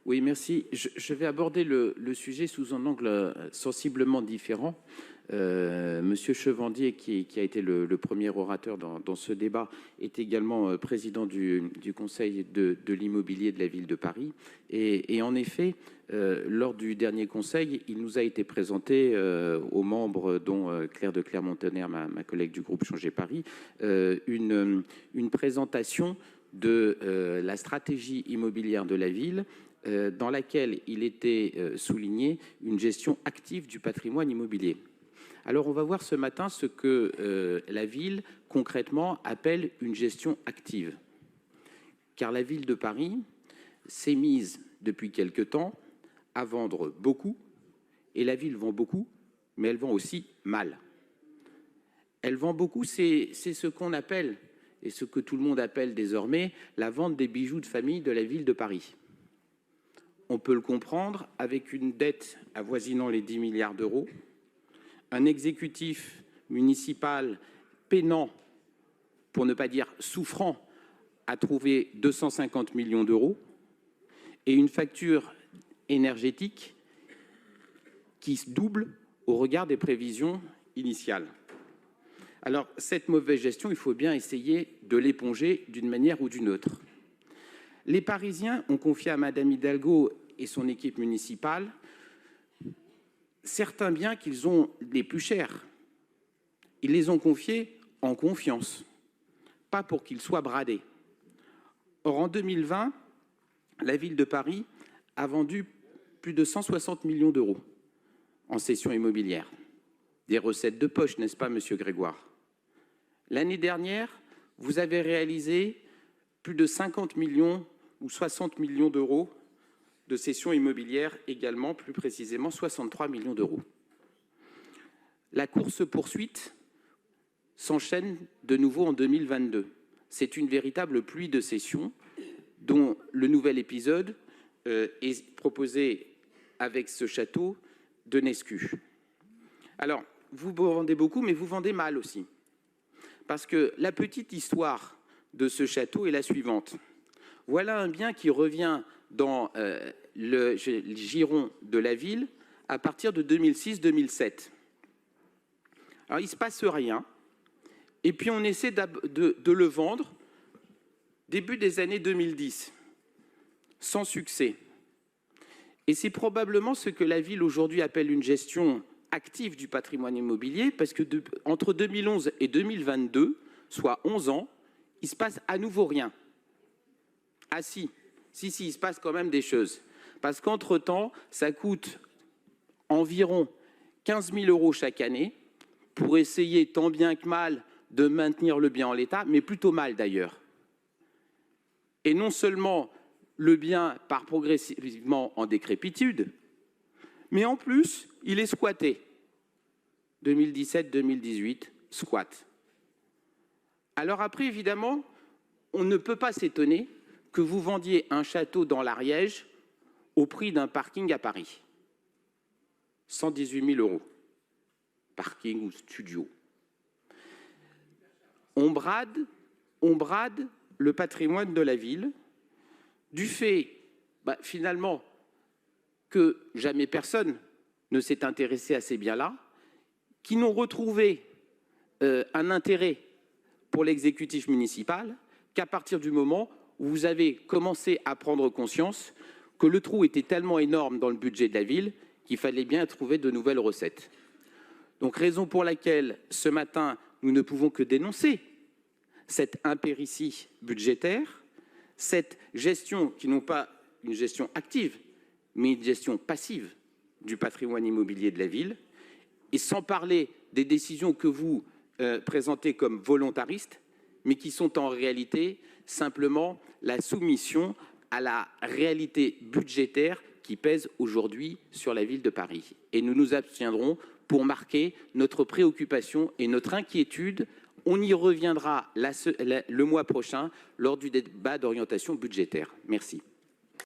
Oui, merci. Je vais aborder le sujet sous un angle sensiblement différent. Monsieur Chevandier, qui a été le premier orateur dans ce débat, est également président du Conseil de l'immobilier de la ville de Paris. Et en effet, lors du dernier conseil, il nous a été présenté aux membres, dont Claire de Clermont-Tonnerre, ma collègue du groupe Changer Paris, une présentation de la stratégie immobilière de la ville, dans laquelle il était souligné une gestion active du patrimoine immobilier. Alors on va voir ce matin ce que la ville concrètement appelle une gestion active. Car la ville de Paris s'est mise depuis quelque temps à vendre beaucoup, et la ville vend beaucoup, mais elle vend aussi mal. Elle vend beaucoup, c'est ce qu'on appelle, et ce que tout le monde appelle désormais, la vente des bijoux de famille de la ville de Paris. On peut le comprendre avec une dette avoisinant les 10 milliards d'euros, un exécutif municipal peinant, pour ne pas dire souffrant, à trouver 250 millions d'euros et une facture énergétique qui se double au regard des prévisions initiales. Alors, cette mauvaise gestion, il faut bien essayer de l'éponger d'une manière ou d'une autre. Les Parisiens ont confié à Madame Hidalgo et son équipe municipale certains biens qu'ils ont les plus chers. Ils les ont confiés en confiance, pas pour qu'ils soient bradés. Or, en 2020, la ville de Paris a vendu plus de 160 millions d'euros en cession immobilière. Des recettes de poche, n'est-ce pas, Monsieur Grégoire? L'année dernière, vous avez réalisé plus de 50 millions ou 60 millions d'euros de cession immobilière, également, plus précisément 63 millions d'euros. La course-poursuite s'enchaîne de nouveau en 2022. C'est une véritable pluie de cessions dont le nouvel épisode est proposé avec ce château de Nescu. Alors, vous vendez beaucoup, mais vous vendez mal aussi. Parce que la petite histoire de ce château est la suivante. Voilà un bien qui revient dans le giron de la ville à partir de 2006-2007. Alors, il ne se passe rien. Et puis, on essaie de le vendre début des années 2010, sans succès. Et c'est probablement ce que la ville aujourd'hui appelle une gestion active du patrimoine immobilier, parce que entre 2011 et 2022, soit 11 ans, il ne se passe à nouveau rien. Ah si, il se passe quand même des choses. Parce qu'entre-temps, ça coûte environ 15 000 € chaque année pour essayer tant bien que mal de maintenir le bien en l'état, mais plutôt mal d'ailleurs. Et non seulement le bien part progressivement en décrépitude, mais en plus, il est squatté. 2017-2018, squat. Alors après, évidemment, on ne peut pas s'étonner que vous vendiez un château dans l'Ariège au prix d'un parking à Paris. 118 000 €. Parking ou studio. On brade le patrimoine de la ville du fait, finalement, que jamais personne ne s'est intéressé à ces biens-là, qui n'ont retrouvé un intérêt pour l'exécutif municipal qu'à partir du moment où vous avez commencé à prendre conscience que le trou était tellement énorme dans le budget de la ville qu'il fallait bien trouver de nouvelles recettes. Donc, raison pour laquelle, ce matin, nous ne pouvons que dénoncer cette impéritie budgétaire, cette gestion qui n'est pas une gestion active, mais une gestion passive du patrimoine immobilier de la ville, et sans parler des décisions que vous présentez comme volontaristes, mais qui sont en réalité simplement la soumission à la réalité budgétaire qui pèse aujourd'hui sur la ville de Paris. Et nous nous abstiendrons pour marquer notre préoccupation et notre inquiétude. On y reviendra le mois prochain lors du débat d'orientation budgétaire. Merci.